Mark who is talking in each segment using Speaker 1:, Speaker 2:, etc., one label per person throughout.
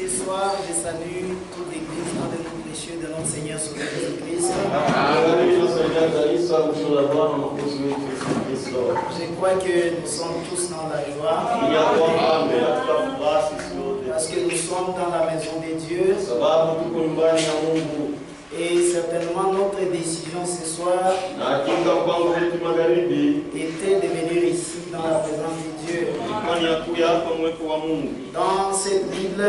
Speaker 1: Ce soir, je salue toute l'église dans le nom précieux de notre Seigneur Sauveur Jésus-Christ. Je crois que nous sommes tous dans la joie. Parce que nous sommes dans la maison de Dieu. Et certainement notre décision ce soir était de venir ici dans la présence de Dieu. Dans cette Bible,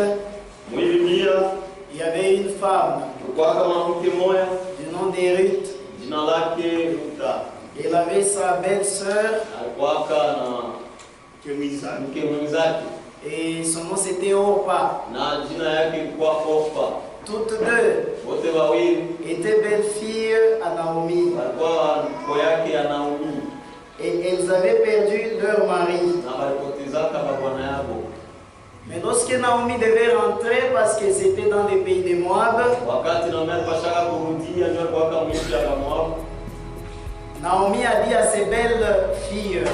Speaker 1: il y avait une femme du nom de Ruth. Elle avait sa belle-sœur et son nom c'était Orpa. Toutes deux étaient belles-filles à Naomi. Et elles avaient perdu leur mari. Mais lorsque Naomi devait rentrer, parce que c'était dans les pays de Moab, Naomi a dit à ses belles filles, elle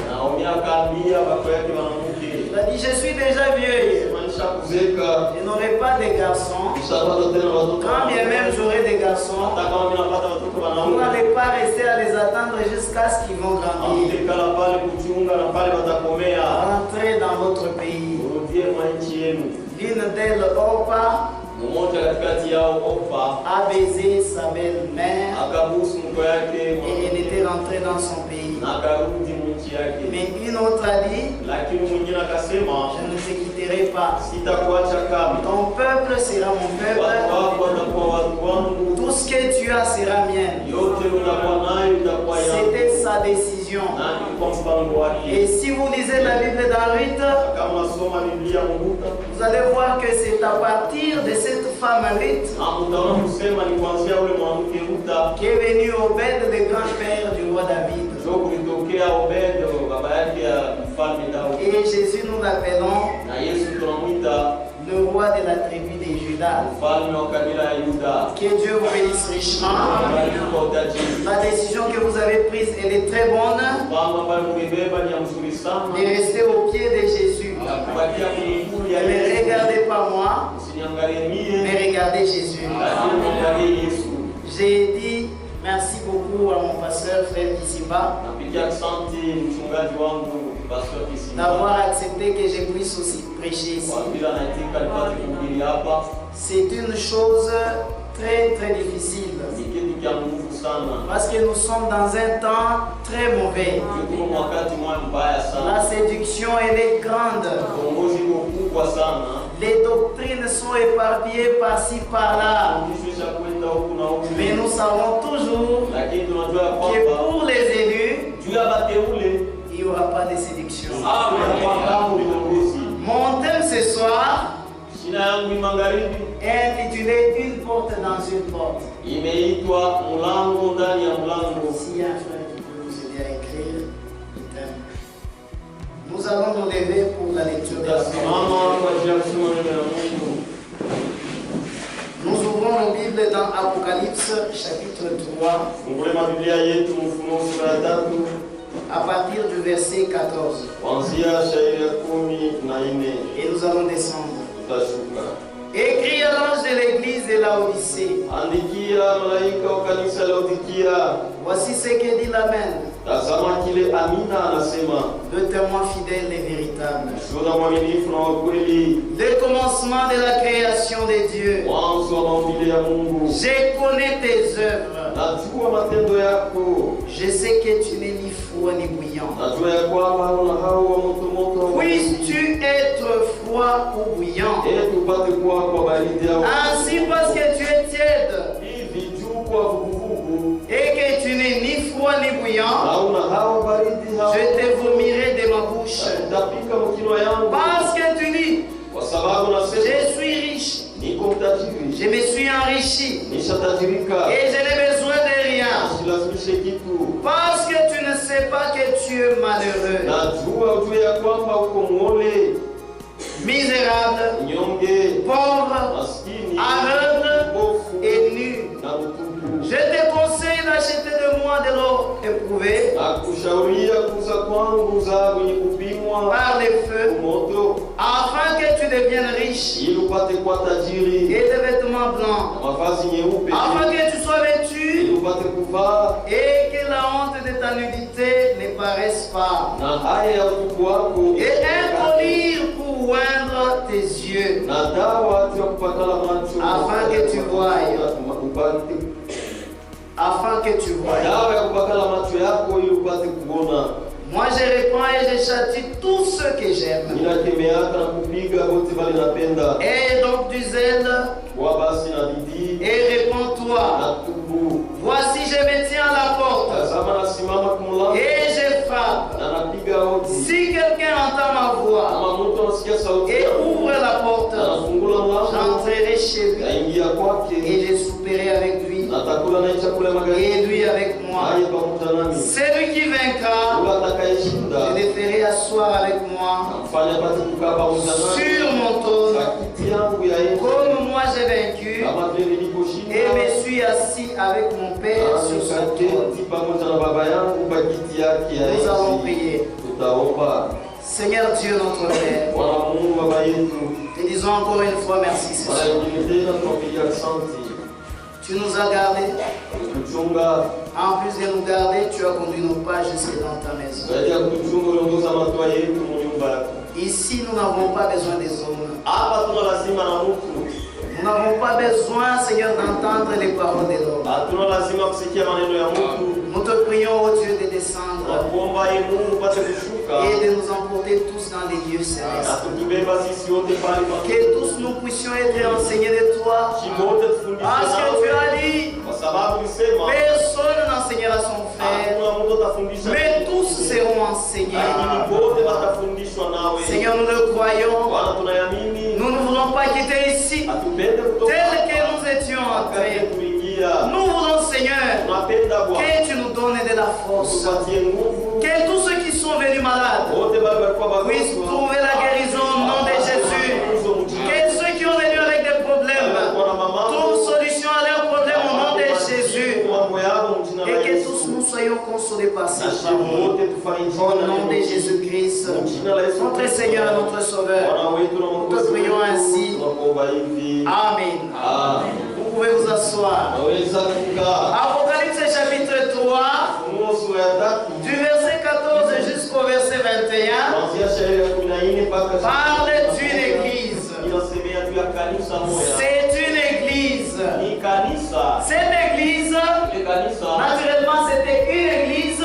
Speaker 1: a dit, je suis déjà vieille, je n'aurai pas de garçons. Quand bien même j'aurai des garçons, vous n'allez pas rester à les attendre jusqu'à ce qu'ils vont grandir. Rentrez dans votre pays. L'une d'elles, Orpa, a baisé sa belle-mère et elle était rentrée dans son pays. Mais une autre a dit, je ne te quitterai pas. Ton peuple sera mon peuple. Tout ce que tu as sera mien. C'était sa décision. Et si vous lisez la Bible dans Ruth, vous allez voir que c'est à partir de cette femme Ruth qu'est venu Obed, le grand-père du roi David. Et Jésus, nous l'appelons le roi de la tribu de Juda. Que Dieu vous bénisse richement. La décision que vous avez prise, elle est très bonne. De rester au pied de Jésus. Ne regardez pas moi, mais regardez Jésus. J'ai dit merci beaucoup à mon pasteur, frère Kisimba, d'avoir accepté que je puisse aussi prêcher ici. C'est une chose très très difficile. Parce que nous sommes dans un temps très mauvais. La séduction elle est grande. Les doctrines sont éparpillées par-ci par-là. Mais nous savons toujours que pour les élus, il n'y aura pas de séduction. Mon thème ce soir est intitulé Une porte dans une porte. Si un frère qui peut vous aider à écrire le thème. Nous allons nous lever pour la lecture de la parole. Nous ouvrons nos Bibles dans Apocalypse chapitre 3 à partir du verset 14. Et nous allons descendre. Écris à l'ange de l'église de Laodicée. Voici ce que dit l'Amen, le témoin fidèle et véritable. Le commencement de la création de Dieu. Je connais tes œuvres. Je sais que tu n'es ni froid ni bouillant. Puisses-tu être froid ou bouillant? Ainsi parce que tu es tiède et que tu n'es ni froid ni bouillant, je te vomirai de ma bouche. Parce que tu dis, je suis riche, je me suis enrichi et je n'ai besoin de rien. Parce que tu ne sais pas que tu es malheureux, misérable, pauvre, aveugle et nu. Je te conseille d'acheter de moi de l'or éprouvé par les feux, afin que tu deviennes riche, et des vêtements blancs, afin que tu sois vêtu, et que la honte de ta nudité ne paraisse pas, et un collier pour oindre tes yeux, afin que tu voies. Afin que tu voies. Moi je réponds et je châtie tous ceux que j'aime. Et donc du zèle. Et réponds-toi. Voici je me tiens à la porte. Et je frappe. Si quelqu'un entend ma voix et ouvre la porte, j'entrerai chez lui et je souperai avec lui et lui avec moi. Celui qui vaincra, je le ferai asseoir avec moi sur mon trône, comme moi j'ai vaincu et me suis assis avec mon Père sur son trône. Nous allons prier. Seigneur Dieu notre Père, te disons encore une fois merci, Seigneur. Tu nous as gardés. En plus de nous garder, tu as conduit nos pas jusque dans ta maison. Ici, nous n'avons pas besoin des hommes. Nous n'avons pas besoin, Seigneur, d'entendre les paroles de l'homme. Nous te prions, ô Dieu, de descendre et de nous emporter tous dans les lieux célestes. Que tous nous puissions être enseignés de toi. Parce que tu as dit, personne n'enseignera son frère, mais tous seront enseignés. Seigneur, nous le croyons. Nous ne voulons pas quitter ici tel que nous étions entrés. Nous voulons, Seigneur, que tu nous donnes de la force. Que tous ceux qui sont venus malades puissent trouver la guérison au nom de Jésus. Que ceux qui ont venu avec des problèmes trouvent solution à leurs problèmes au nom de Jésus. Et que tous nous soyons consolés par ces paroles. Au nom de Jésus-Christ, notre Seigneur et notre Sauveur, nous te prions ainsi. Amen. Vous pouvez vous asseoir. Apocalypse chapitre 3, du verset 14 jusqu'au verset 21, parle d'une église. C'est une église. Cette église, naturellement, c'était une église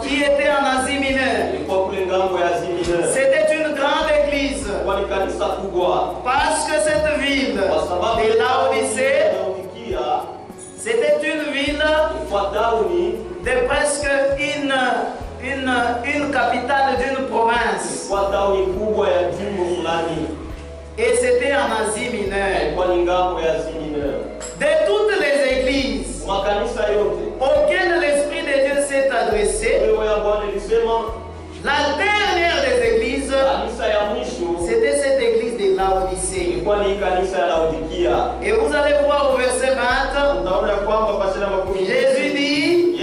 Speaker 1: qui était en Asie mineure. C'était une grande église. Parce que cette ville de Laodicée, c'était une ville de presque une capitale d'une province. Et c'était en Asie mineure. De toutes les églises auxquelles l'Esprit de Dieu s'est adressé, la dernière des églises, c'était cette église de Laodicée. Et vous allez voir au verset 20, Jésus dit,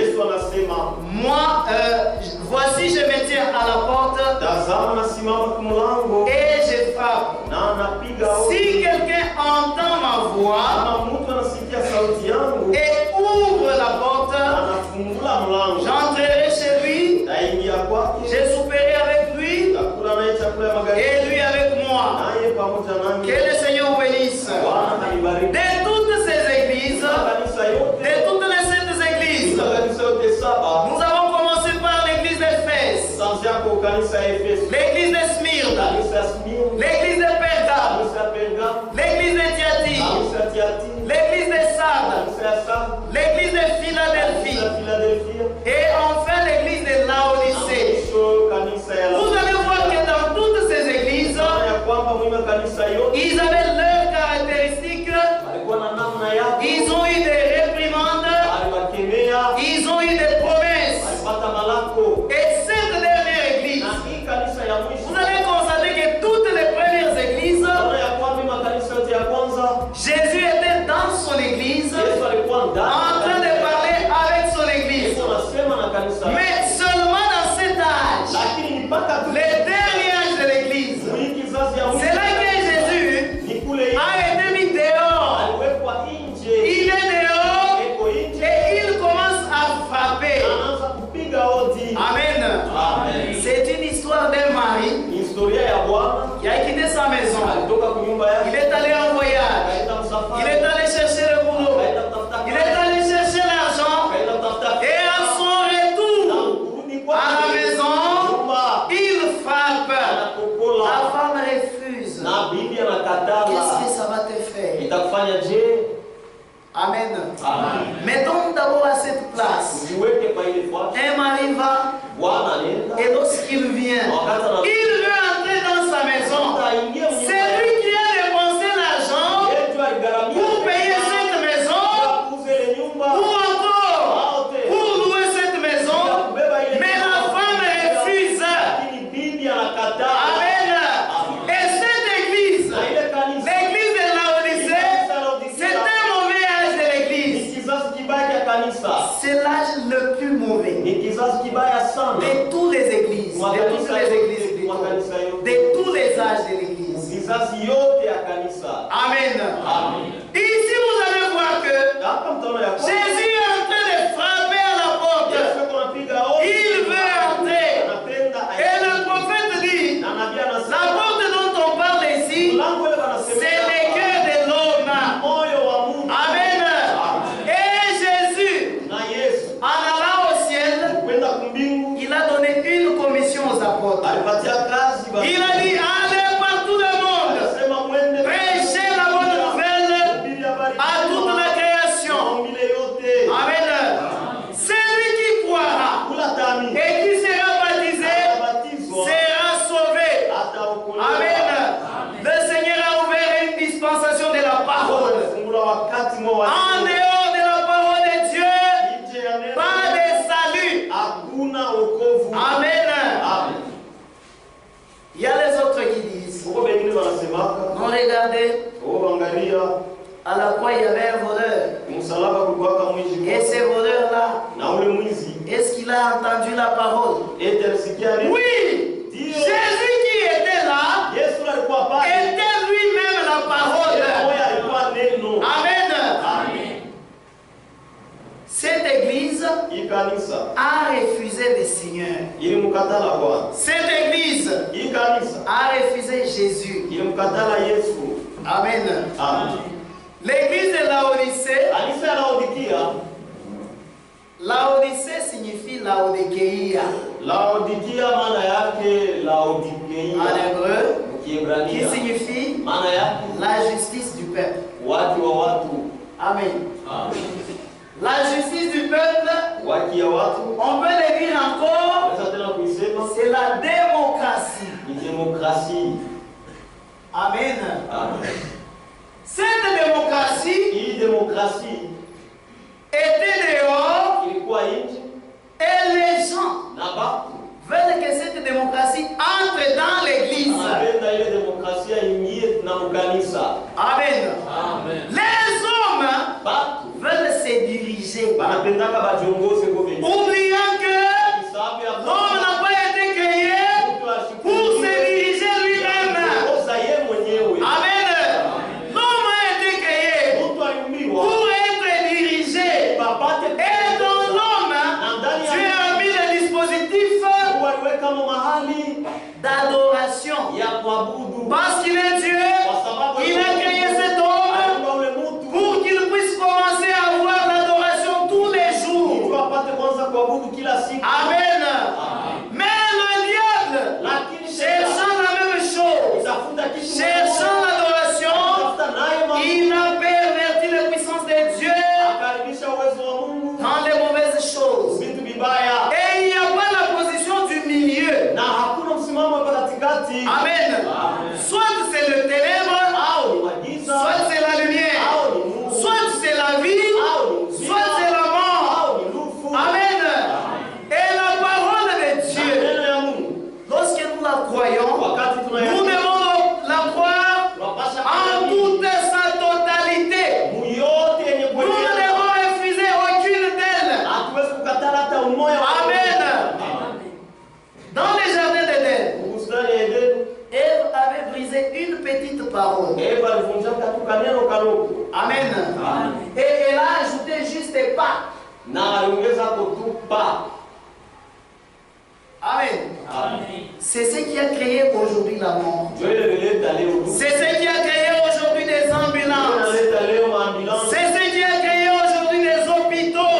Speaker 1: moi, voici je me tiens à la porte et je frappe. Si quelqu'un entend ma voix et ouvre la porte, j'entrerai chez lui, je souperai avec lui et lui avec moi. Que le Seigneur vous bénisse. De toutes ces églises, de toutes les saintes églises, nous avons commencé par l'église d'Éphèse, l'église de Smyrne, l'église de Pergame, l'église de Thyatire, l'église de Sardes, l'église de Philadelphie et enfin l'église de Laodicée. Vous allez voir que dans toutes ces églises, ils avaient leurs caractéristiques, ils ont eu des réprimandes, ils ont eu des promesses. Et cette dernière église, vous allez constater que toutes les premières églises, Jésus était dans son église, en train de parler avec son église. Mais seulement dans cet âge, Amen. Mettons d'abord à cette place. Un mari va, et lorsqu'il vient, il veut entrer dans sa maison. C'est lui qui a dépensé l'argent pour payer cette maison, ou encore pour louer cette maison, mais la femme refuse. Amen. Et cette église, l'église de Laodicée, c'est un mauvais âge de l'église. C'est l'âge le plus mauvais de toutes les églises, de tous les âges de l'église. Amen. Et ici vous allez voir que Jésus est en train de frapper à la porte. Il veut entrer. Et le prophète dit, la porte dont on parle ici, c'est le cœur de l'homme. Amen. Et Jésus, en allant au ciel, il a donné une commission aux apôtres. Il a dit, allez par tout le monde, prêchez la bonne nouvelle à toute la création. Amen. Celui qui croira et qui sera baptisé sera sauvé. Amen. Le Seigneur a ouvert une dispensation de la parole. En dehors de la parole de Dieu, pas de salut. Amen. Il y a les autres qui disent, non, regardez, à la croix il y avait un voleur. Et ce voleur-là, est-ce qu'il a entendu la parole? Oui. Jésus qui était là était lui-même la parole. Amen. Cette église a refusé le Seigneur. Cette église a refusé Jésus. Amen. L'église de Laodicée. Laodicée signifie Laodikeia. En hébreu, qui signifie la justice du peuple. Amen. La justice du peuple, on peut le dire encore, c'est la démocratie. Amen. Cette démocratie était dehors et les gens veulent que cette démocratie entre dans l'église. Amen. Les hommes veulent se diriger, oubliant que l'homme n'a pas été créé pour se diriger lui-même. Amen. L'homme a été créé pour être dirigé. Et dans l'homme, Dieu a mis le dispositif d'adoration. Parce qu'il est Dieu, il a créé cet homme pour qu'il puisse commencer à avoir l'adoration tous les jours. Amen. Mais le diable, cherchant la même chose, cherchant l'adoration, il a perverti la puissance de Dieu dans les mauvaises choses. Et il n'y a pas la position du milieu. Amen. Soit c'est le ténèbre, soit c'est la lumière, soit c'est la vie, soit c'est la mort. Amen. Et la parole de Dieu, lorsque nous la croyons, nous devons la croire en toute sa totalité. Nous ne devons refuser aucune d'elles. Amen. Dans les jardins d'Éden, Ève avait brisé une petite parole. Amen. Et elle a ajouté juste pas. Amen. C'est ce qui a créé aujourd'hui la mort. C'est ce qui a créé aujourd'hui des ambulances. C'est ce qui a créé aujourd'hui des hôpitaux.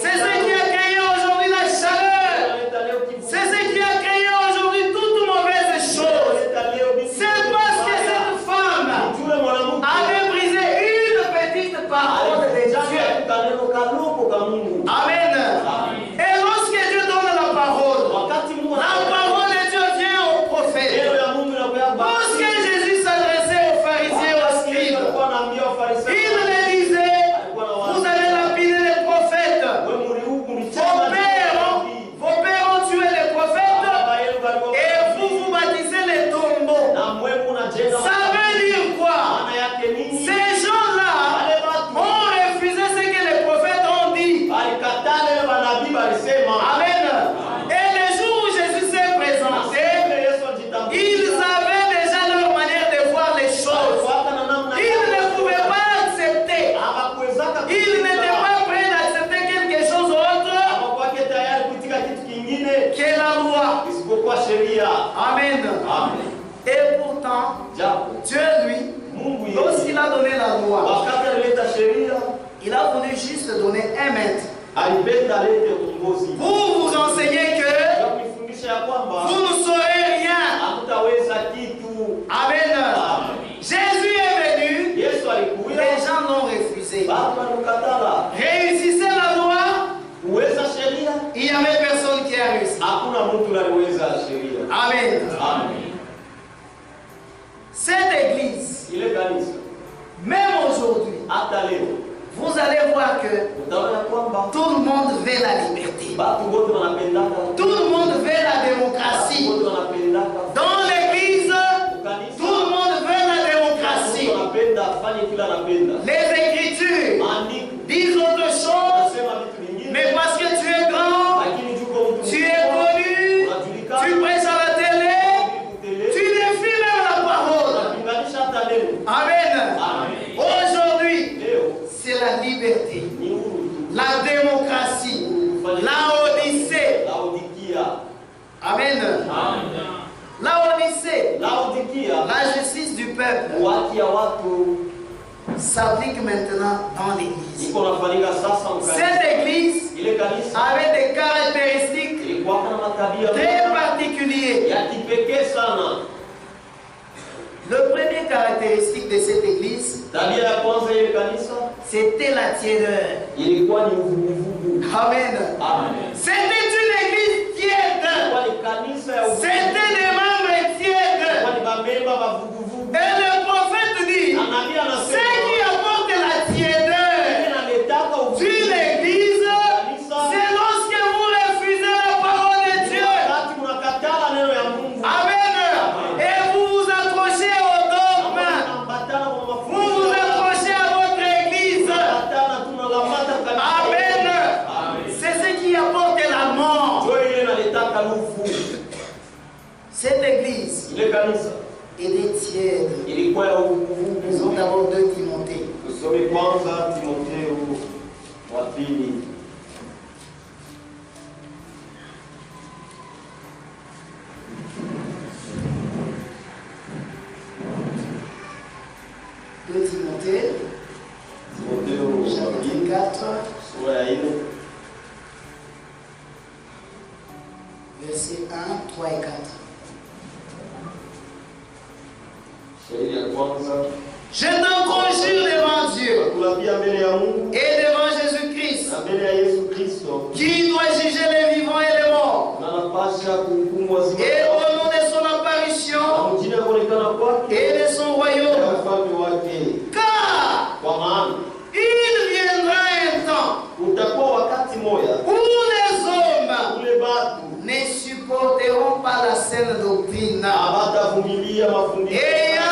Speaker 1: C'est ce qui a créé aujourd'hui la chaleur. C'est ce qui a créé aujourd'hui toute mauvaise chose. C'est parce que cette femme avait brisé donné la loi, il a voulu juste donner 1 mètre. Pour vous enseigner que vous ne saurez rien. Amen. Jésus est venu, les gens l'ont refusé. Réussissez la loi, il n'y avait personne qui a réussi. Amen. Cette église, même aujourd'hui, vous allez voir que tout le monde veut la liberté. Tout le monde veut la démocratie. Dans l'église, tout le monde veut la démocratie. Les Écritures disent autre chose, mais parce que tu es grand, tu es connu, tu prêches à la télé, tu défies même la parole. Amen. Aujourd'hui, c'est la liberté, la démocratie, la Odyssée. Amen. La Odyssée, la justice du peuple, s'applique maintenant dans l'église. Cette église avait des caractéristiques très particulières. Le premier caractéristique de cette église, c'était la tiédeur. Amen. C'était une église tiède. C'était des membres tièdes. Et le prophète dit, ce qui apporte la tiédeur d'une église, c'est lorsque vous refusez la parole de Dieu. Amen. Et vous vous accrochez au dogme. Vous vous accrochez à votre église. Amen. C'est ce qui apporte la mort. Cette église est des tièdes. Nous avons d'abord 2 Timothée. 2 Timothée, chapitre 4, versets 1, 3 et 4. Je t'en conjure devant Dieu et devant Jésus-Christ, qui doit juger les vivants et les morts, et au nom de son apparition et de son royaume. Car il viendra un temps où les hommes ne supporteront pas la saine doctrine, ayant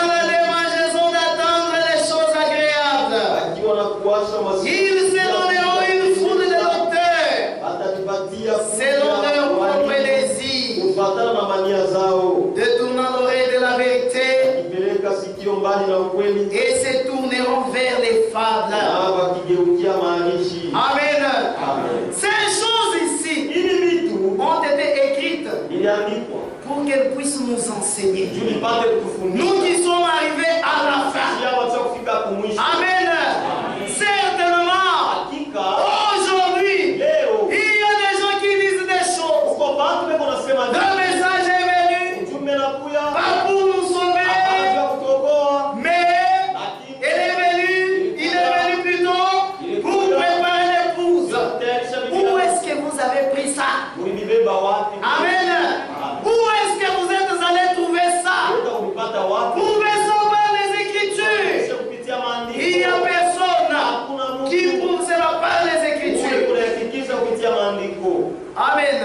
Speaker 1: la démangeaison d'attendre les choses agréables. Ils se donneront une foule de docteurs selon leur propre désir, détournant l'oreille de la vérité, et se tourneront vers les fables. Amen. Ces choses ici ont été écrites pour qu'elles puissent nous enseigner. Nous qui sommes arrivés à la fin. Amen. Certainement, aujourd'hui, il y a des gens qui disent des choses. Le message est venu, pas pour nous sauver, mais il est venu plutôt pour préparer l'épouse. Où est-ce que vous avez pris ça? Amen. Où est-ce que vous êtes allé trouver ça? Prouvez ça par les Écritures. Il n'y a personne qui prouve cela par les Écritures. Amen.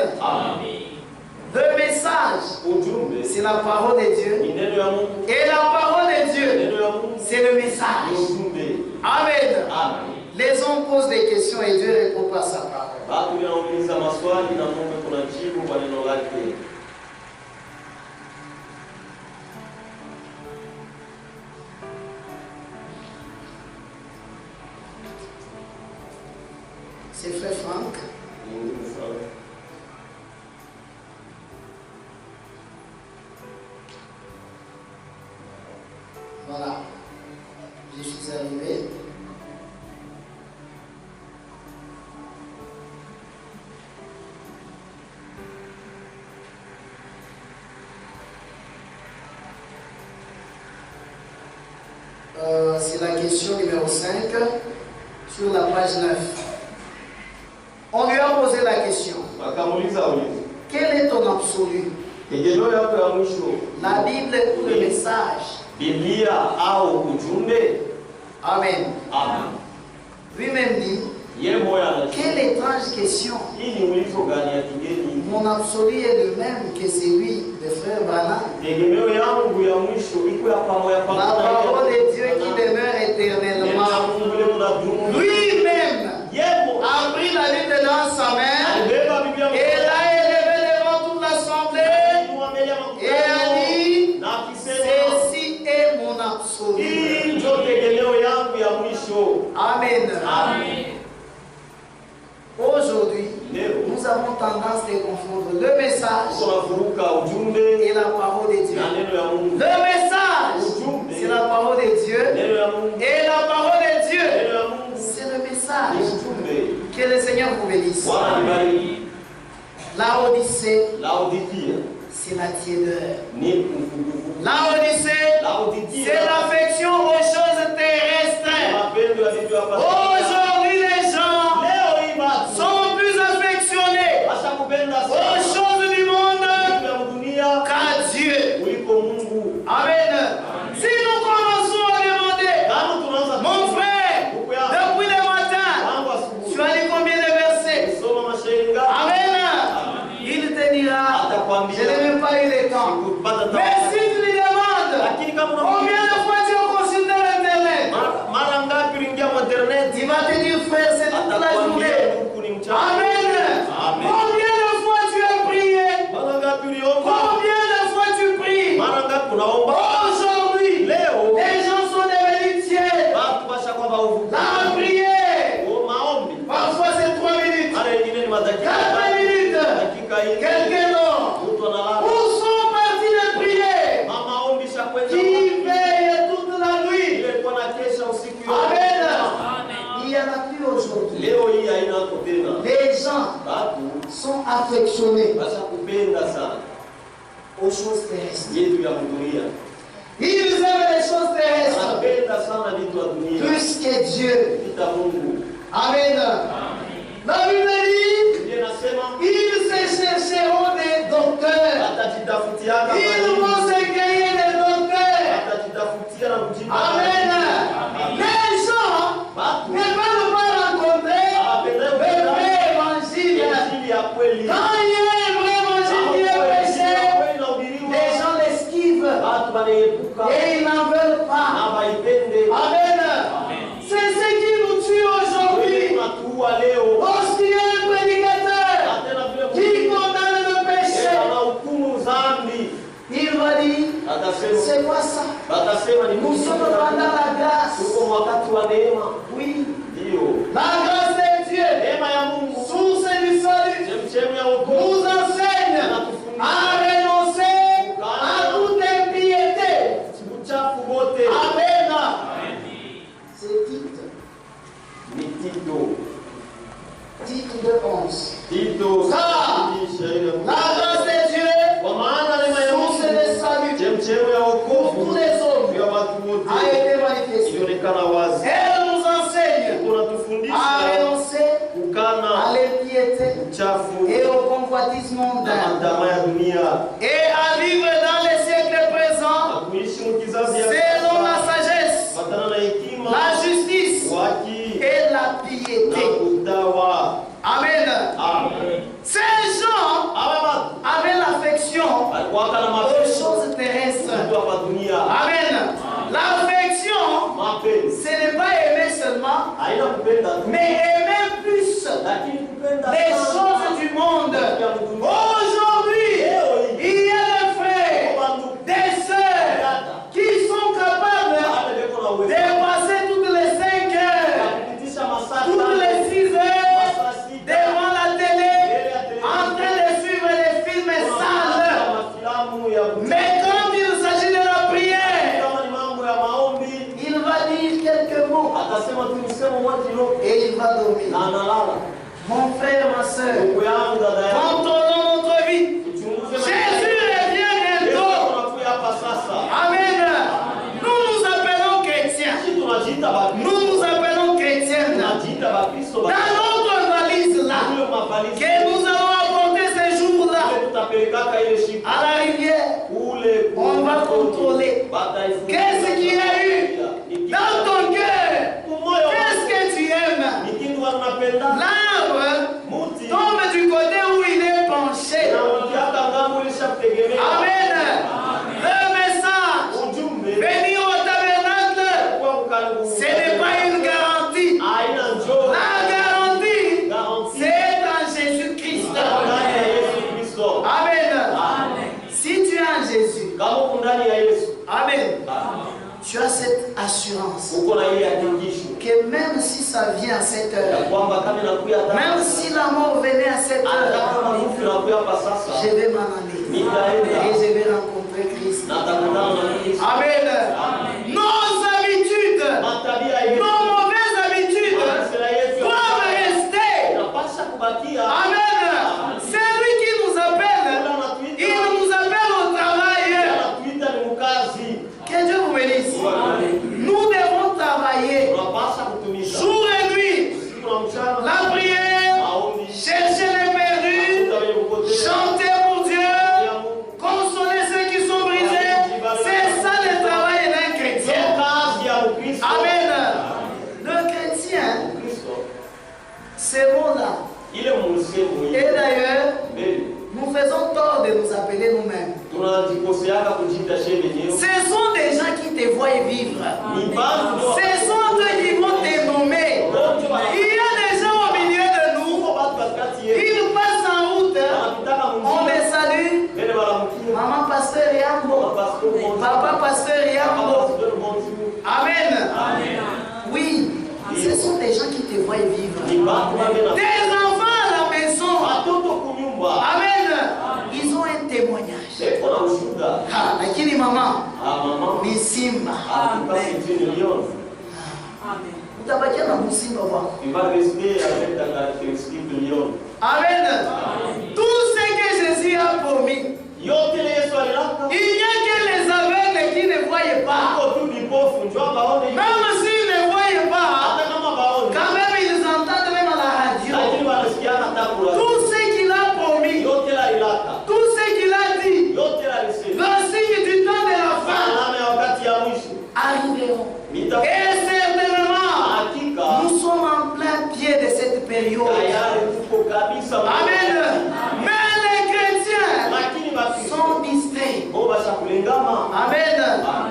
Speaker 1: Le message, c'est la parole de Dieu. Et la parole de Dieu, c'est le message. Amen. Les hommes posent des questions et Dieu répond par sa parole. C'est frère Franck. Voilà.
Speaker 2: Je suis arrivé. C'est la question numéro 5 sur la page 9. On lui a posé la question. Quel est ton absolu? La Bible ou le message? Amen. Lui-même dit, quelle étrange question. Mon absolu est le même que celui de frère Branham. La parole de Dieu qui demeure éternellement. Lui-même a pris la Bible dans sa main et l'a élevé devant toute l'assemblée et a dit, ceci est mon absolu. Amen. Aujourd'hui, nous avons tendance à confondre le message et la parole de Dieu. Le message, c'est la parole de Dieu. Et la parole de Dieu, c'est le message. Que le Seigneur vous bénisse. La Odyssée, c'est la tiédeur. La Odyssée, c'est l'affection aux choses terrestres. Aujourd'hui, les gens sont plus affectionnés aux choses du monde qu'à Dieu. Amen. Si nous commençons à demander, mon frère, depuis le matin, tu as lu combien de versets? Amen. Il te dira, je n'ai même pas eu le temps. Mais si tu lui demandes, combien de fois tu as consulté l'internet? Il va te dire, frère, c'est toute la journée. Amen. Combien de fois tu as prié? Combien de fois tu pries? Aujourd'hui, les gens sont devenus tièdes. La prière, parfois c'est 3 minutes, 4 minutes, quelqu'un d'autre. Où sont partis les prières? Qui veille toute la nuit? Amen. Il n'y en a plus aujourd'hui. Les gens sont affectionnés aux choses terrestres. Ils aiment les choses terrestres plus que Dieu. Amen. La Bible dit, ils se chercheront des docteurs. Ils vont se créer des docteurs. Amen. Les gens ne veulent pas rencontrer le vrai évangile. Quand il y a un vrai évangile qui est prêché, les gens l'esquivent et ils n'en veulent pas. Amen. C'est ce qui nous tue aujourd'hui. Lorsqu'il y a un prédicateur qui condamne le péché, il va dire, c'est quoi ça? Nous sommes pendant la grâce. Oui. La grâce de Dieu, source du salut, nous enseigne à renoncer à toute impiété. Amen. C'est Tite de 11. Car la grâce de Dieu, source de salut pour tous les hommes, a été manifestée. Elle nous enseigne à renoncer à l'impiété et au convoitisme mondain et à vivre dans les siècles présents selon la sagesse, la justice et la piété. Amen. Ces gens avaient l'affection aux choses terrestres. Amen. L'affection, ce n'est pas aimer seulement, mais aimer plus les choses du monde. Aujourd'hui, il y a des frères, des sœurs qui sont capables de passer toutes les 5 heures, toutes les 6 heures devant la télé en train de suivre les films sales. Mais quand il s'agit de la prière, il va dire Et il va dormir. Mon frère, ma soeur, contrôlons notre vie. Jésus revient bientôt. Amen. Nous nous appelons chrétiens. Nous nous appelons chrétiennes. Dans notre valise là, que nous allons apporter ces jours-là, à la rivière, on va contrôler. Qu'est-ce qu'il y a eu dans ton cœur? Qu'est-ce que tu aimes? L'arbre tombe du côté où il est penché. Amen. Le message, venir au tabernacle, ce n'est pas une garantie. La garantie, c'est en Jésus-Christ. Amen. Si tu es en Jésus, amen, tu as cette assurance que même si ça vient à cette heure, même si la mort venait à cette heure, je vais m'en aller et je vais rencontrer Christ. Amen. Nos habitudes, nos mauvaises habitudes doivent rester. Amen. C'est lui qui nous appelle. Il nous appelle au travail. Que Dieu vous bénisse. Nous devons travailler jour et nuit. La prière, chercher les perdus, chanter pour Dieu, consoler ceux qui sont brisés. C'est ça le travail d'un chrétien. Amen. Le chrétien, c'est bon là. Et d'ailleurs, nous faisons tort de nous appeler nous-mêmes. Ce sont des gens qui te voient vivre. Ce sont eux qui vont te nommer. Il y a des gens au milieu de nous. Ils passent en route. On les salue. Maman pasteur Yambo. Papa pasteur Yambo. Amen. Oui. Ce sont des gens qui te voient vivre. Des enfants à la maison. Amen. Ils ont un témoignage. Lakini maman ni simba. Amen. Utabakia na musimba wako. Amen. Tout ce que Jésus a promis. Il n'y a que les aveugles qui ne voyaient pas. Même s'ils ne voyaient pas, quand même ils entendent même à la radio. Tout ce qu'il a promis, tout ce qu'il a dit, le signe du temps de la fin arriveront. Et certainement, nous sommes en plein pied de cette période. Amen. Mais les chrétiens sont distraits. Amen.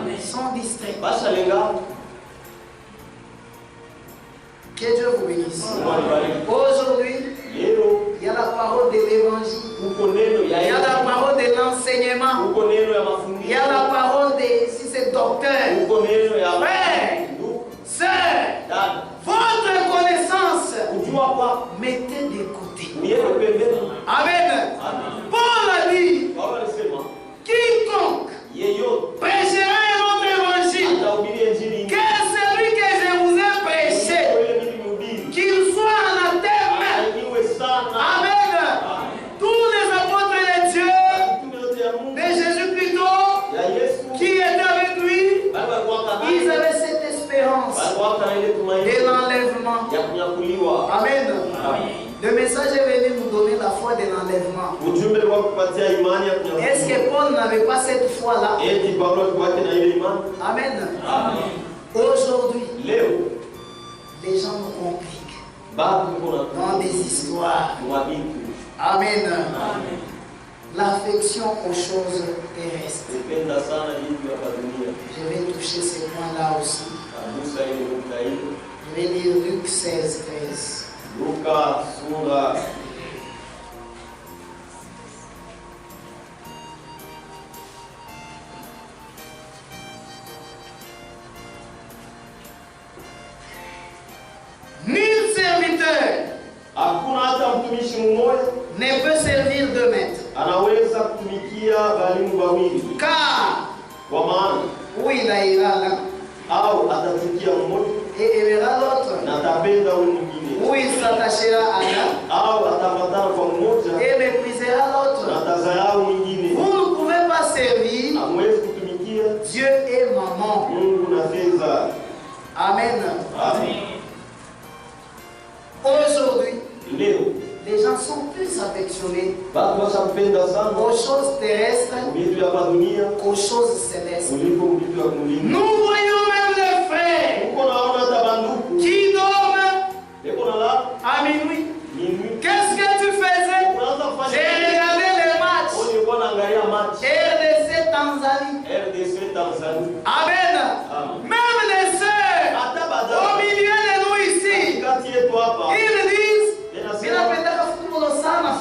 Speaker 2: Ils sont distraits. Que Dieu vous bénisse. Aujourd'hui, il y a la parole de l'évangile. Il y a la parole de l'enseignement. Il y a la parole de, si c'est docteur, frère, sœur, votre connaissance, mettez de côté. Amen. Paul a dit, quiconque prêchera un autre évangile que celui que je vous ai prêché, qu'il soit anathème. Amen. Tous les apôtres de Dieu, de Jésus plutôt, qui étaient avec lui, ils avaient cette espérance de l'enlèvement. Amen. Le message est venu nous donner la foi de l'enlèvement. Est-ce que Paul n'avait pas cette foi-là? Amen. Aujourd'hui, les gens nous compliquent dans des histoires. Amen. L'affection aux choses terrestres. Je vais toucher ces points-là aussi. Je vais lire Luc 16, 13.
Speaker 1: Luka sura
Speaker 2: nul serviteur
Speaker 1: hakuna hata mtumishi mmoja
Speaker 2: ne peut servir deux maîtres.
Speaker 1: Anaweza kutumikia walimu wawili.
Speaker 2: Car
Speaker 1: kwa maana
Speaker 2: où il ira là
Speaker 1: au atatumikia mmoja
Speaker 2: et aimera l'autre,
Speaker 1: na
Speaker 2: Ou il s'attachera à l'un et méprisera l'autre. Vous ne pouvez pas servir Dieu et maman. Amen. Aujourd'hui, les gens sont plus affectionnés aux choses terrestres qu'aux choses célestes. Nous voyons même les frères qui dorment à minuit. Qu'est-ce que tu faisais? J'ai regardé les matchs. RDC Tanzanie. Amen. Même les sœurs au milieu de nous ici, ils disent il a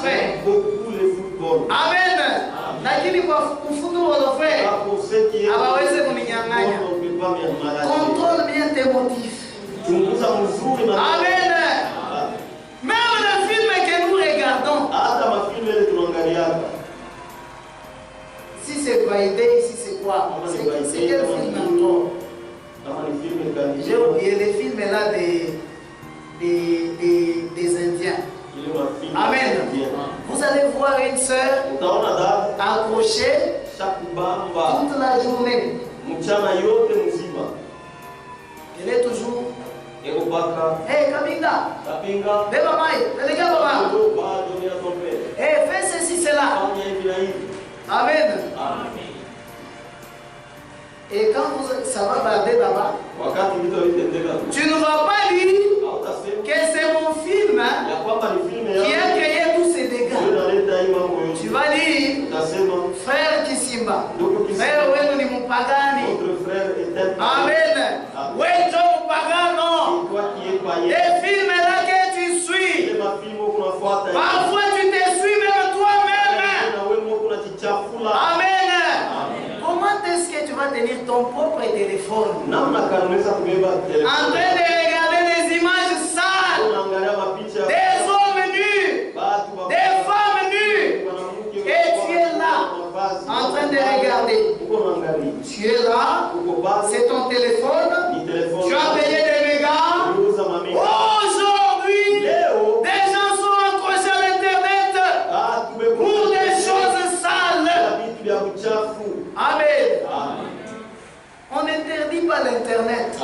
Speaker 2: fait beaucoup le football. Amen. Lakini kwa football fait abaweze kuninyang'anya. Contrôle bien tes motifs. Amen. Même le film que nous regardons, si c'est Friday, si c'est quoi, c'est quel film encore? J'ai oublié les films là des Indiens. Amen. Vous allez voir une sœur accrochée toute la journée. Elle est toujours. Hey Kabinda, Beba Mai, les gars, hey, fais ceci, cela. Amen. Et quand ça va barder là-bas, tu ne vas pas dire que c'est mon film qui a créé tous ces dégâts. Tu vas dire, frère Kisimba, frère Wenu ni Mupagani. Amen. Wenu Mupagano. Les films là que tu suis, parfois tu te suis même toi-même. Amen. Comment est-ce que tu vas tenir ton propre téléphone en train de regarder des images sales, des hommes nus, des femmes nues, et tu es là en train de regarder? Tu es là, c'est ton téléphone, tu as payé des mégas. Aujourd'hui, des gens sont accrochés à l'internet pour des choses sales. Amen. On n'interdit pas l'internet.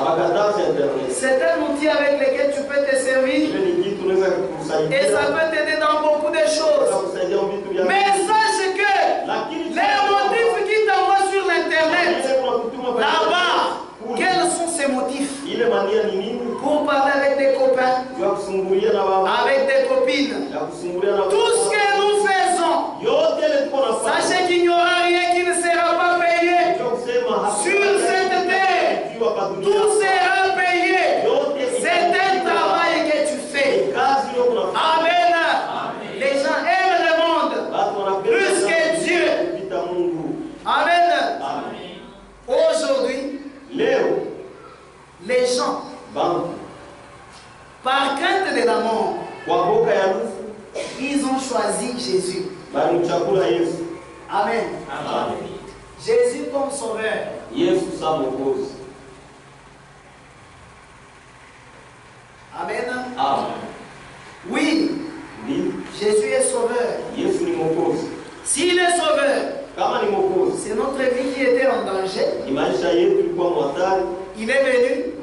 Speaker 2: C'est un outil avec lequel tu peux te servir. Et ça peut t'aider dans beaucoup de choses. Mais sache que les motifs qui t'envoient sur l'internet, là-bas, quels sont ces motifs? Pour parler avec des copains, avec des copines. Tout ce que nous faisons, sachez qu'il n'y aura rien qui ne sera pas payé sur cette terre. Tout sera payé. C'est un travail que tu fais. Amen. Les gens aiment le monde plus que Dieu. Amen. Aujourd'hui, les gens, par crainte de la mort, ils ont choisi Jésus. Amen. Jésus comme sauveur. Amen. Oui. Jésus est sauveur. S'il est sauveur, c'est notre vie qui était en danger. Il est venu.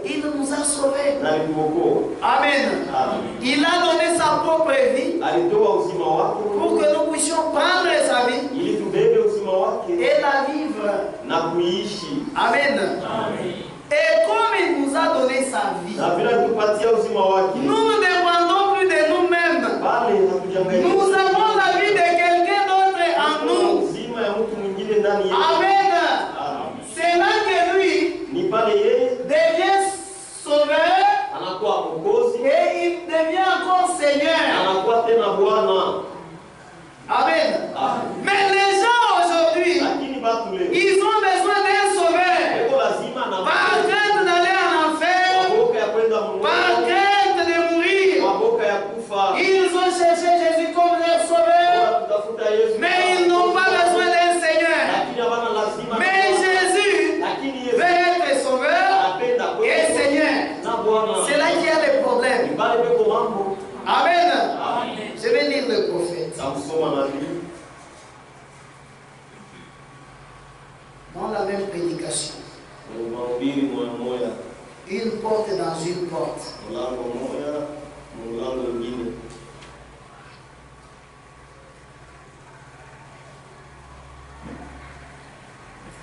Speaker 2: Il nous a sauvés. Amen. Il a donné sa propre vie pour que nous puissions prendre sa vie et la vivre. Amen. Et comme il nous a donné sa vie, nous ne dépendons plus de nous-mêmes. Nous avons la vie de quelqu'un d'autre en nous. Amen. C'est là que lui devient sauveur et il devient encore Seigneur. Amen. Mais les gens aujourd'hui, ils ont besoin d'un sauveur. Par crainte d'aller en enfer, par crainte de Amen. Je vais lire le prophète. Dans la même prédication. Une porte dans une porte.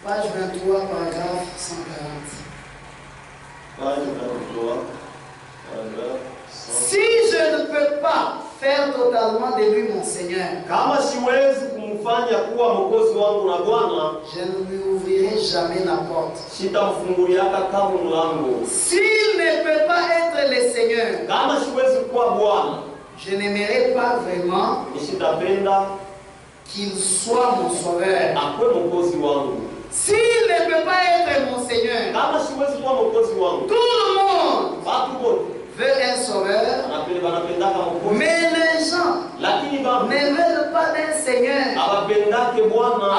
Speaker 2: Page 23, paragraphe 140.
Speaker 1: Page 23, paragraphe 140.
Speaker 2: Si je ne peux pas faire totalement de lui mon Seigneur, je ne lui ouvrirai jamais la porte. S'il ne peut pas être le Seigneur, je n'aimerai pas vraiment qu'il soit mon sauveur. S'il ne peut pas être mon Seigneur, tout le monde veut un sauveur, mais les gens ne veulent pas d'un Seigneur.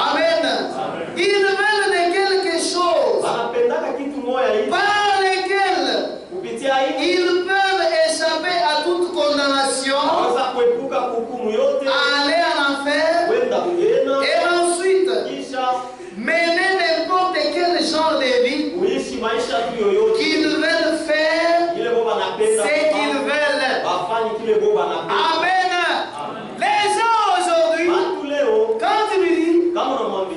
Speaker 2: Amen. Ils veulent de quelque chose par lequel ils peuvent échapper à toute condamnation, aller en enfer et ensuite mener n'importe quel genre de vie qu'ils veulent faire ce qu'ils veulent. Amen. Les gens aujourd'hui, quand tu lui dis,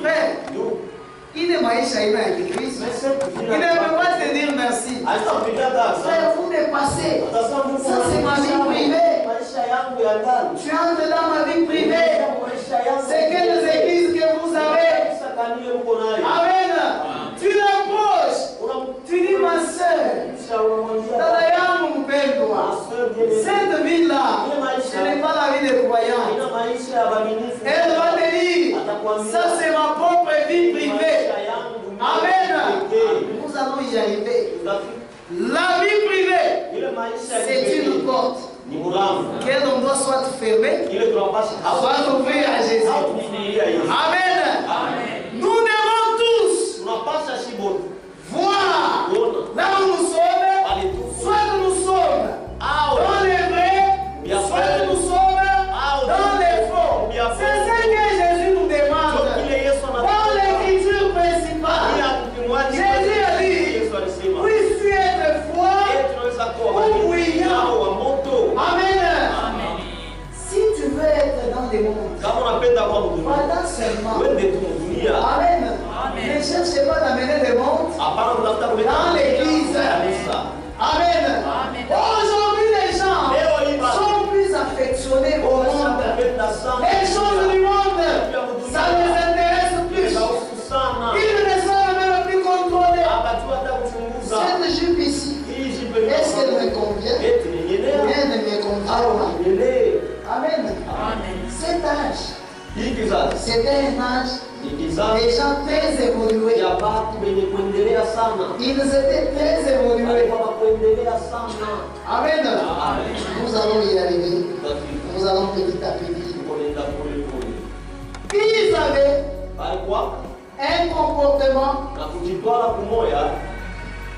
Speaker 2: frère, il est maïcha, il est Christ, il ne peut pas te dire merci. Frère, vous dépassez. Ça, c'est ma vie privée. Tu entres dans ma vie privée. C'est quelles églises que vous avez? Amen. Tu l'approches. Tu dis, ma soeur, cette vie-là, ce n'est pas la vie des croyants. Elle va te dire, ça c'est ma propre vie privée. Amen. Nous allons y arriver. La vie privée, c'est une porte. Qu'elle doit soit fermée, soit ouvrir à Jésus. Amen. Nous devons tous voir là où nous sommes, soit nous sommes dans les vrais, soit nous sommes dans les faux. C'est ce que Jésus nous demande. Dans l'écriture principale, Jésus a dit, puisses-tu être froid ou bouillant. Amen. Si tu veux être dans les mondes, pendant seulement. Amen. Ne cherchez pas d'amener des mondes dans l'église. Amen. Aujourd'hui, les gens sont plus affectionnés au monde. Les choses du monde, ça ne les intéresse plus. Ils ne sont même plus contrôlés. Cette jupe ici, est-ce qu'elle me convient? Rien ne me convient pas. Amen. Cet âge, c'était un âge des gens très évolués. Ils étaient très évolués. Amen. Nous allons y arriver. Nous allons petit à petit. Ils avaient un comportement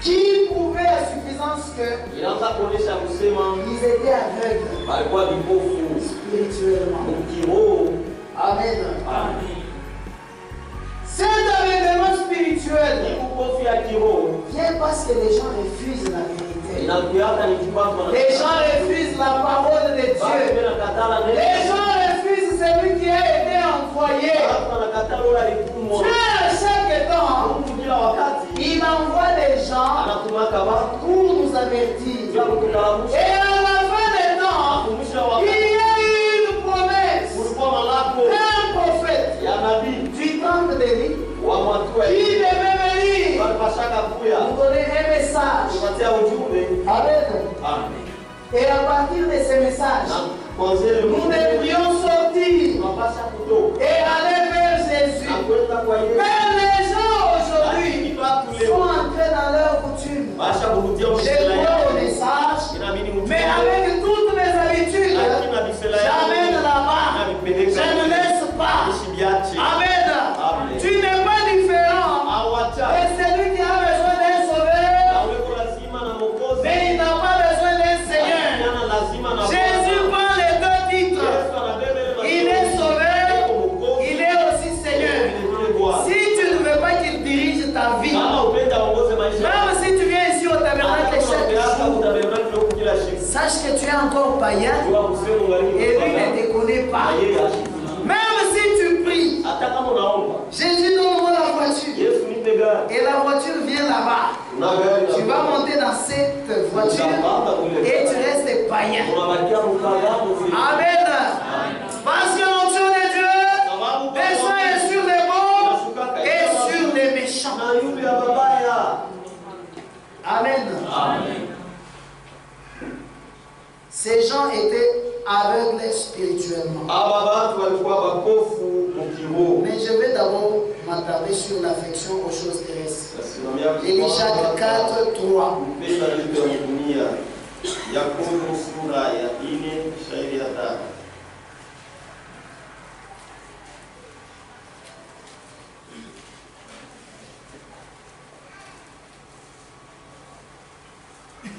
Speaker 2: qui prouvait à suffisance que ils étaient aveugles spirituellement. Amen. Cet aveuglement spirituel vient parce que les gens refusent la vérité. Les gens refusent la parole de Dieu. Les gens refusent celui qui a été envoyé. Dieu, à chaque temps, il envoie des gens pour nous avertir. Et à la fin des temps, il y a une promesse d'un prophète du temps de David qui devait venir nous donner un message. Amen. Et à partir de ce message, nous devrions sortir et aller vers Jésus. Mais les gens aujourd'hui sont entrés dans leur coutume. Je crois au message, mais avec toutes mes habitudes, j'amène là-bas. Je ne laisse pas. Amen. Tu n'es pas différent de celui qui a besoin d'un sauveur, mais il n'a pas besoin d'un Seigneur. es encore païen et lui ne te connaît pas. Même si tu pries, Jésus donne-moi la voiture. Et la voiture vient là-bas. Tu vas monter dans cette voiture et tu restes païen. Amen. Parce que l'onction de Dieu descend sur les bons et sur les méchants. Amen. Ces gens étaient aveugles spirituellement. Mais je vais d'abord m'attarder sur l'affection aux choses terrestres. Élisha 4, 3.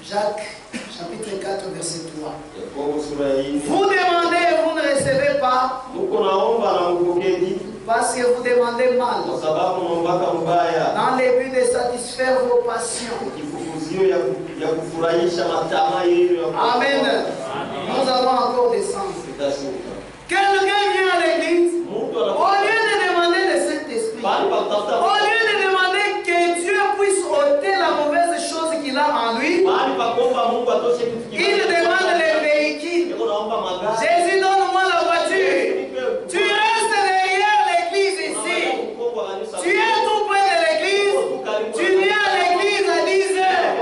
Speaker 2: Jacques, chapitre 4, verset 3. Vous demandez et vous ne recevez pas, parce que vous demandez mal, dans le but de satisfaire vos passions. Amen. Nous allons encore descendre. Quelqu'un vient à l'église, au lieu de demander le Saint-Esprit, au lieu de demander que Dieu puisse ôter la mauvaise chose qu'il a en lui, il demande les véhicules. Jésus, donne-moi la voiture. Tu restes derrière l'église ici. Tu es tout près de l'église. Tu viens à l'église à 10 heures.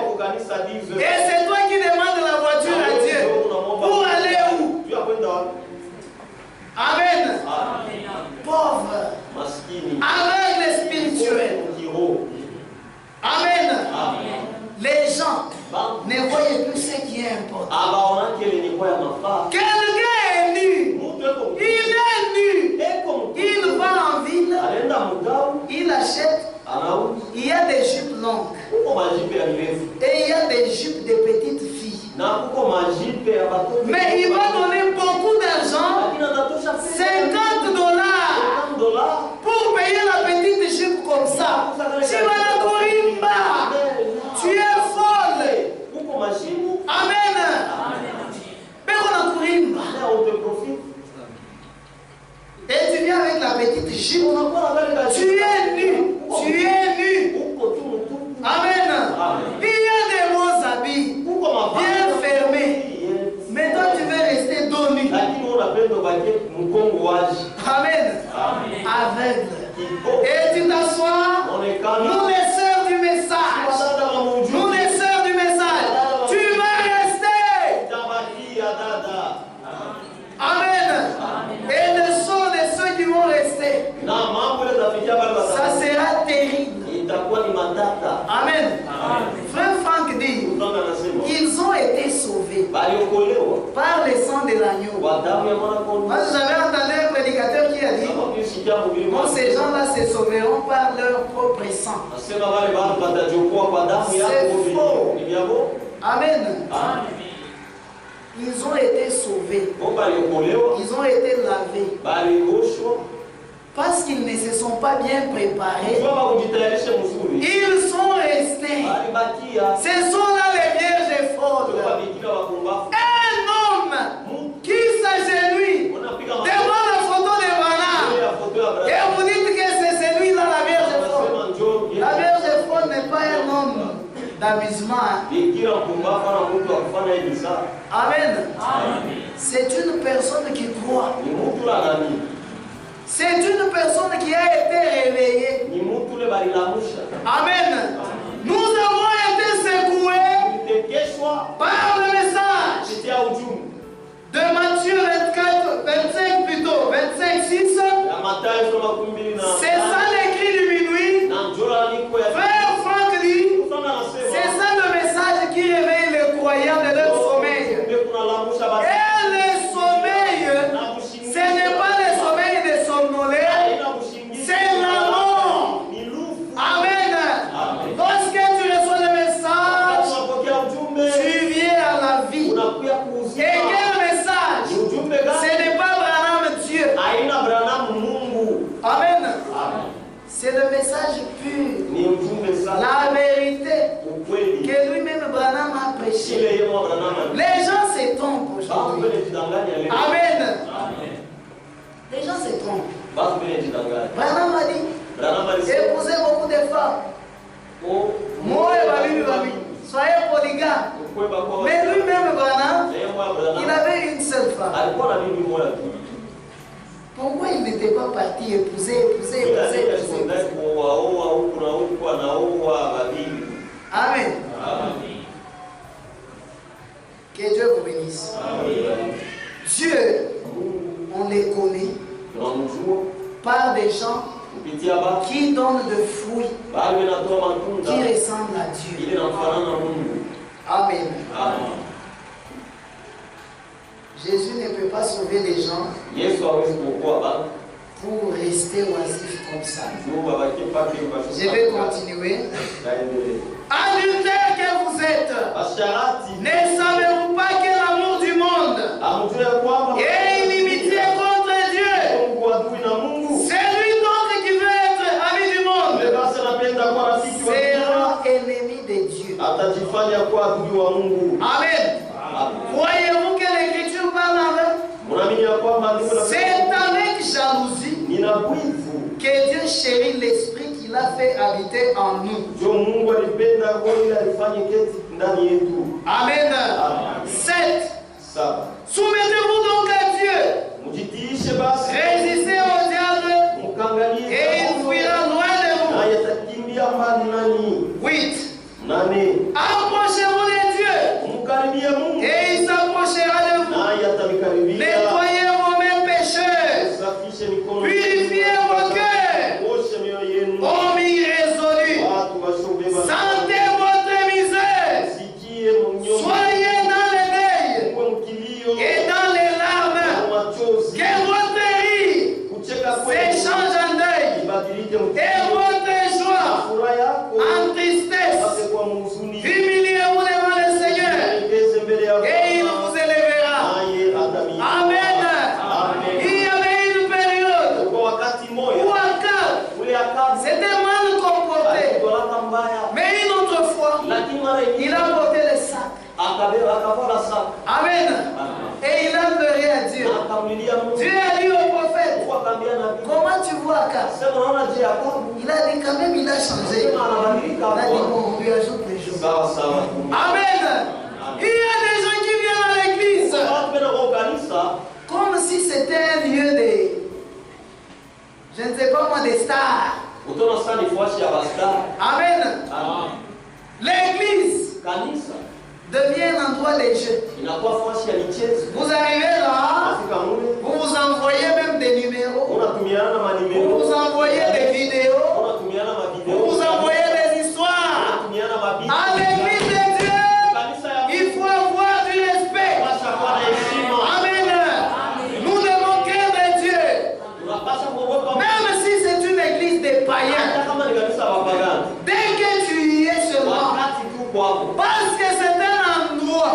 Speaker 2: Et c'est toi qui demandes la voiture à Dieu. Pour aller où? Amen. Pauvre. Aveugle spirituel. Amen. Les gens ne voyaient plus ce qui est important. Quelqu'un est nu. Il est nu. Il va en ville. Il achète. Il y a des jupes longues. Et il y a des jupes de petites filles. Mais il va donner beaucoup d'argent, $50 pour payer la petite jupe comme ça. Tu vas la courir bas. Tu es folle. Amen. Mais on a courir bas. Et tu viens avec la petite jupe. Tu es nu. Tu es nu. Amen. Il y a des beaux habits, bien fermés. Mais toi, tu veux rester dos nu. Amen. Aveugle. Et tu t'assois. Nous, les sœurs du message. Nous, les sœurs du message. Tu vas rester. Amen. Et le son de ceux qui vont rester, ça sera terrible. Amen. Frère Franck dit, ils ont été sauvés par le sang de l'agneau. Moi, j'avais entendu un prédicateur qui a dit, bon, ces gens-là se sauveront par leur propre sang. C'est faux. Amen. Ils ont été sauvés. Ils ont été lavés. Parce qu'ils ne se sont pas bien préparés. Ils sont restés. Ce sont là les vierges folles. Un homme qui s'agenouille devant la photo de Branham. Et vous dites que c'est celui-là la vierge folle. La vierge folle n'est pas un homme d'amusement. Amen. C'est une personne qui croit. C'est une personne qui a été réveillée. Amen. Nous avons été secoués par le message de Matthieu 24, 25 plutôt, 25, 6. C'est ça l'écrit du minuit. Frère Franck dit, c'est ça le message qui réveille les croyants de leur sommeil. Et le sommeil, ce n'est pas le sommeil de somnolé, c'est l'amour. Amen. Lorsque tu reçois le message, tu viens à la vie. Et quel message? Ce n'est pas Branham Dieu. Amen. C'est le message pur. La vérité que lui-même Branham a prêché. Les gens se trompent aujourd'hui. Amen. Les gens se trompent. Branham a dit, épousez beaucoup de femmes. Moi et ma famille, soyez polygames. Mais lui-même, Branham, il avait une seule femme. Pourquoi il n'était pas parti épouser? Amen. Que Dieu vous bénisse. Dieu, on les connaît par des gens qui donnent de fruits qui ressemblent à Dieu. Amen. Jésus ne peut pas sauver les gens pour rester oisifs comme ça. Je vais continuer. Adultères que vous êtes, ne savez-vous pas que l'amour du monde est inimitié contre Dieu? Celui donc qui veut être ami du monde sera ennemi de Dieu. Amen. Voyez-vous que l'Écriture parle avec? C'est avec jalousie que Dieu chérit l'esprit qu'il a fait habiter en nous. Amen. 7. Soumettez-vous donc à Dieu. Résistez au diable et il fuira loin de vous. 8. Approchez-vous de Dieu et il s'approchera de vous. Nettoyez vos mains pécheuses. Purifiez vos cœurs. Hommes irrésolus. Sentez votre misère. Soyez dans le deuil et dans les larmes. Que votre rire s'échange en deuil et votre joie en tristesse. Humiliez-vous devant le Seigneur et il vous élèvera. Amen. Il y avait une période où Akab s'était mal comporté, mais une autre fois il a porté le sac. Amen. Et il a pleuré à Dieu. Dieu a dit au prophète, comment tu vois Akab? Il a dit quand même il a changé. Il a dit bon, on lui ajoute les jours. Amen. Il y a des gens qui viennent à l'église comme si c'était un lieu de, je ne sais pas moi, des stars. Amen. L'église devient un endroit de jeu. Vous arrivez là, vous vous envoyez même des numéros, vous vous envoyez des vidéos, vous vous envoyez des histoires. À l'église de Dieu, il faut avoir du respect. Amen. Nous devons craindre Dieu. Même si c'est une église des païens, dès que tu y es seulement, parce que c'est un endroit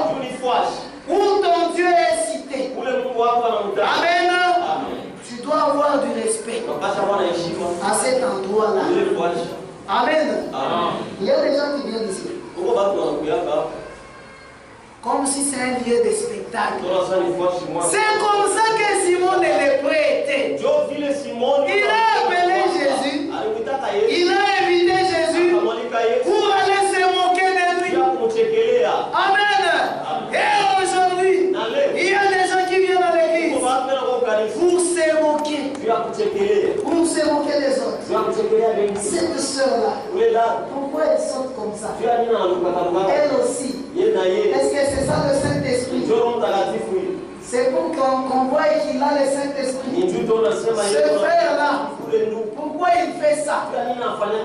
Speaker 2: où ton Dieu est cité. Amen. Tu dois avoir du respect à cet endroit-là. Amen. Il y a des gens qui viennent ici comme si c'est un lieu de spectacle. C'est comme ça que Simon le lépreux était. Il a appelé Jésus. Il a invité Jésus pour aller se moquer de lui. Amen. Et aujourd'hui, il y a des gens qui viennent à l'église pour se moquer. Pour se moquer des autres. Cette sœur-là, pourquoi elle sort comme ça? Elle aussi. Est-ce que c'est ça le Saint-Esprit? C'est pour qu'on voit qu'il a le Saint-Esprit. Ce frère-là, pourquoi il fait ça?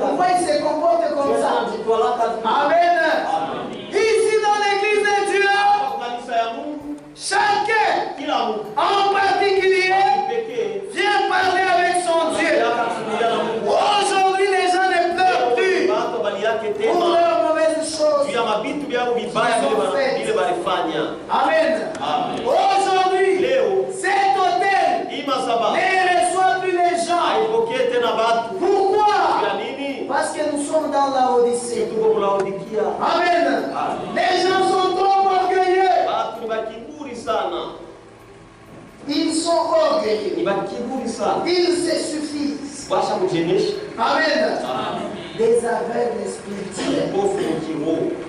Speaker 2: Pourquoi il se comporte comme ça? Amen. Ici dans l'église de Dieu, chacun en particulier vient parler avec son Dieu. Aujourd'hui, les gens ne pleurent plus pour leurs mauvaises choses. Amen. Aujourd'hui, cet hôtel ne reçoit plus les gens. Pourquoi? Parce que nous sommes dans la Odyssée. Amen. Les gens sont trop orgueilleux. Amen. Des aveugles spirituels.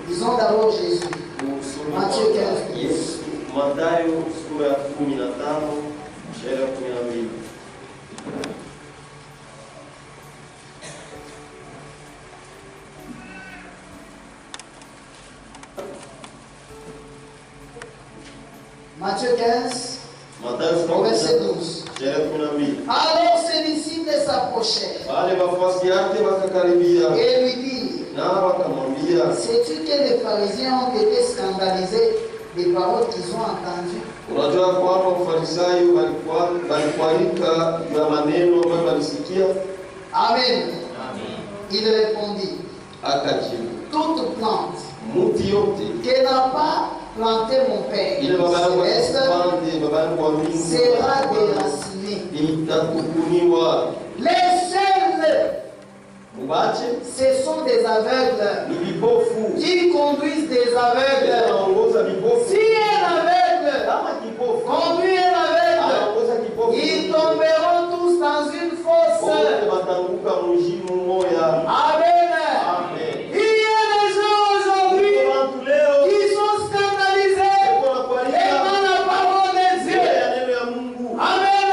Speaker 2: Disons d'abord Jésus. Matthieu 15.
Speaker 1: Mathayo sura ya 15 mstari wa 12.
Speaker 2: Matthieu 15, verset 12. Alors ses disciples s'approchèrent et lui dirent, sais-tu que les pharisiens ont été scandalisés des paroles qu'ils ont entendues? Amen. Il répondit, toute plante que n'a pas planté mon Père céleste sera déracinée. Les seuls, ce sont des aveugles qui conduisent des aveugles. Si un aveugle conduit un aveugle, ils tomberont tous dans une fosse. Amen. Il y a des gens aujourd'hui qui sont scandalisés devant la parole de Dieu. Amen.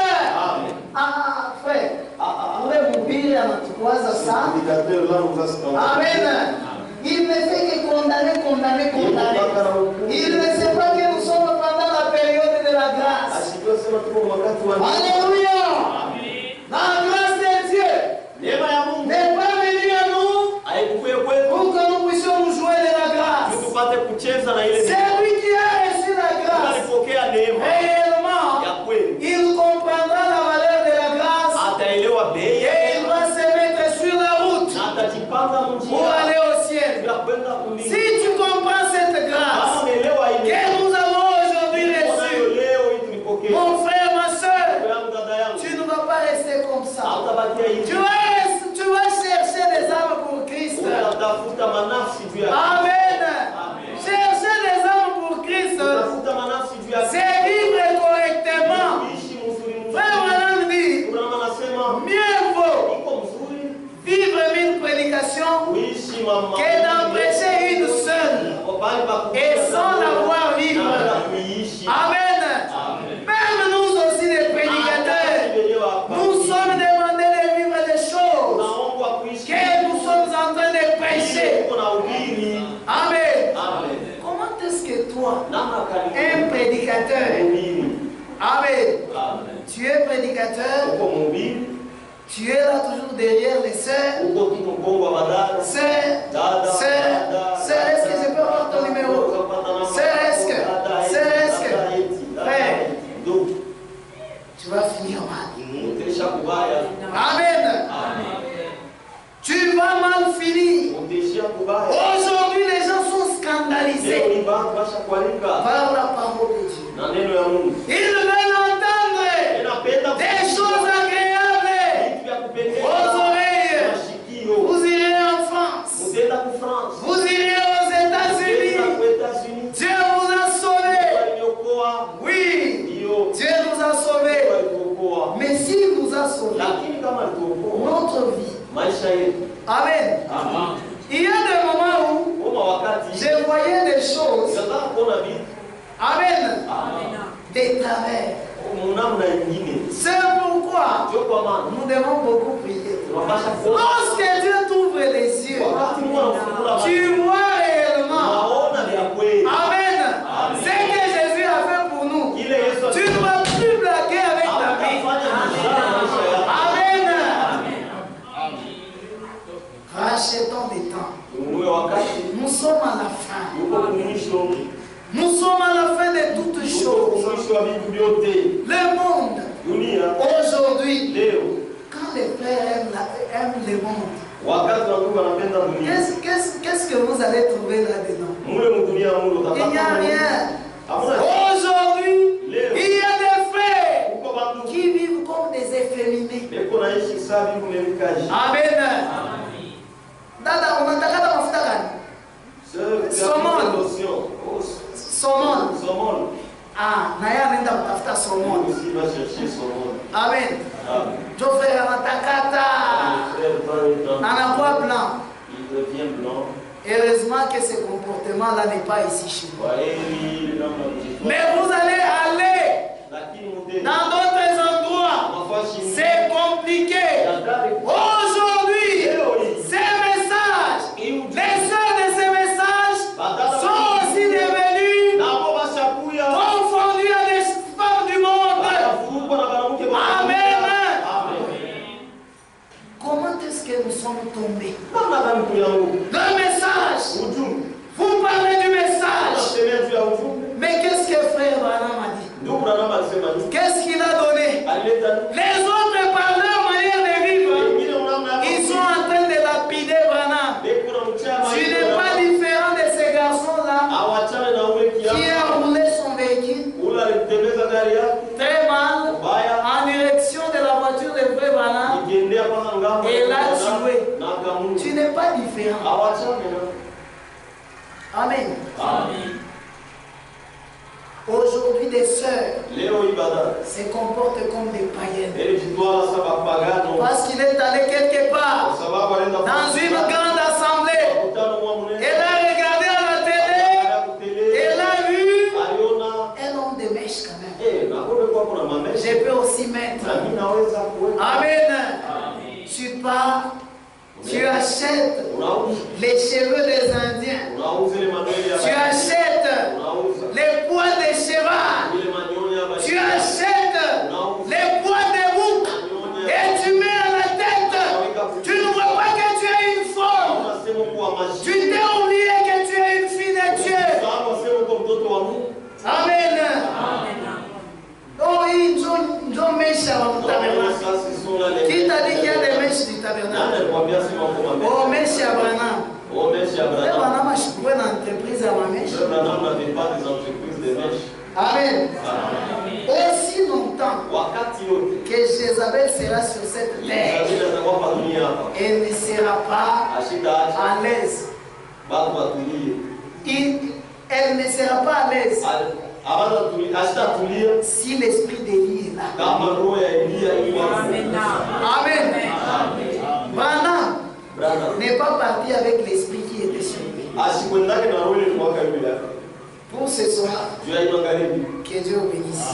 Speaker 2: Ah, frère, ule mhubiri anatukuwaza sana. Amen. Il ne fait que condamner. Il ne sait pas que nous sommes pendant la période de la grâce. Alléluia. La grâce de Dieu n'est pas venue à nous pour que nous puissions nous jouer de la grâce. C'est lui qui a reçu la grâce. Réellement, il comprendra la valeur de la grâce et il va se mettre sur la route pour aller au ciel. Si tu comprends cette grâce que nous avons aujourd'hui reçue, mon frère, ma soeur, tu ne vas pas rester comme ça. Tu vas chercher des âmes pour Christ. Amen. Chercher des âmes pour Christ, c'est vivre correctement. Frère Madame dit, mieux vaut vivre une prédication que d'en prêcher une seule et sans la voir vivre. Amen. Même nous aussi les prédicateurs, nous sommes demandés de vivre des choses que nous sommes en train de prêcher. Amen. Comment est-ce que toi, un prédicateur, amen, tu es prédicateur, tu es là toujours derrière les sœurs. Sœur, est-ce que je peux avoir ton numéro? Sœur, est-ce que, frère, tu vas finir mal. Amen. Tu vas mal finir. Aujourd'hui, les gens sont scandalisés par la parole de Dieu. Ils veulent entendre des choses agréables aux oreilles. Vous irez en France. Vous irez aux États-Unis. Dieu vous a sauvés. Oui, Dieu nous a sauvés. Mais s'il nous a sauvés, notre vie. Amen. Il y a des moments où je voyais des choses. Amen. Des travers. C'est pourquoi nous devons beaucoup prier. Lorsque Dieu t'ouvre les yeux, tu vois réellement. Amen. Ce que Jésus a fait pour nous, tu ne vas plus blaguer avec ta vie. Amen. Rachetons des temps. Nous sommes à la fin. Nous sommes à la fin de toutes choses. Le monde, aujourd'hui, quand les frères aiment le monde, qu'est-ce que vous allez trouver là-dedans? Il n'y a rien. Aujourd'hui, il y a des frères qui vivent comme des efféminés. Amen. Dada, on a takata mafuta gani? Somon. Ah, naya nenda kutafuta somon. Amen. Jo frère anatakata. En quoi blanc?
Speaker 1: Il devient blanc.
Speaker 2: Heureusement que ce comportement-là n'est pas ici chez nous. Mais vous allez aller dans d'autres endroits. C'est compliqué. Aujourd'hui, ces messages, les sœurs de ces messages sont aussi devenus confondus à des femmes du monde. Amen. Comment est-ce que nous sommes tombés? Le message. Vous parlez du message. Mais qu'est-ce que frère Branham a dit? Qu'est-ce qu'il a donné? Les autres par leur manière de vivre, ils sont en train de lapider Branham. Tu n'es pas différent de ces garçons-là qui a roulé son véhicule très mal en direction de la voiture de frère Branham et l'a tué. Tu n'es pas différent. Amen. Aujourd'hui, des sœurs se comportent comme des païennes. Parce qu'il est allé quelque part dans une grande assemblée. Elle a regardé à la télé. Elle a vu un homme de mèche quand même. Je peux aussi mettre. Amen. Tu pars. Tu achètes les cheveux des Indiens. Tu achètes les poils des chevaux. Tu achètes les poils des boucs. Et tu mets à la tête. Tu ne vois pas que tu es une folle. Tu t'es oublié que tu es une fille de Dieu. Amen. Oh, ils ont mèche à mon tabernacle. Qui t'a dit qu'il y a des mèches du tabernacle? Oh, mèche à Branham. Frère Branham a joué une entreprise à ma mèche. Amen. Aussi longtemps que Jézabel sera sur cette terre, elle ne sera pas à l'aise. Elle ne sera pas à l'aise si l'esprit d'Élie est là. Amen. Branham n'est pas parti avec l'esprit qui était sur lui. Pour ce soir, que Dieu bénisse.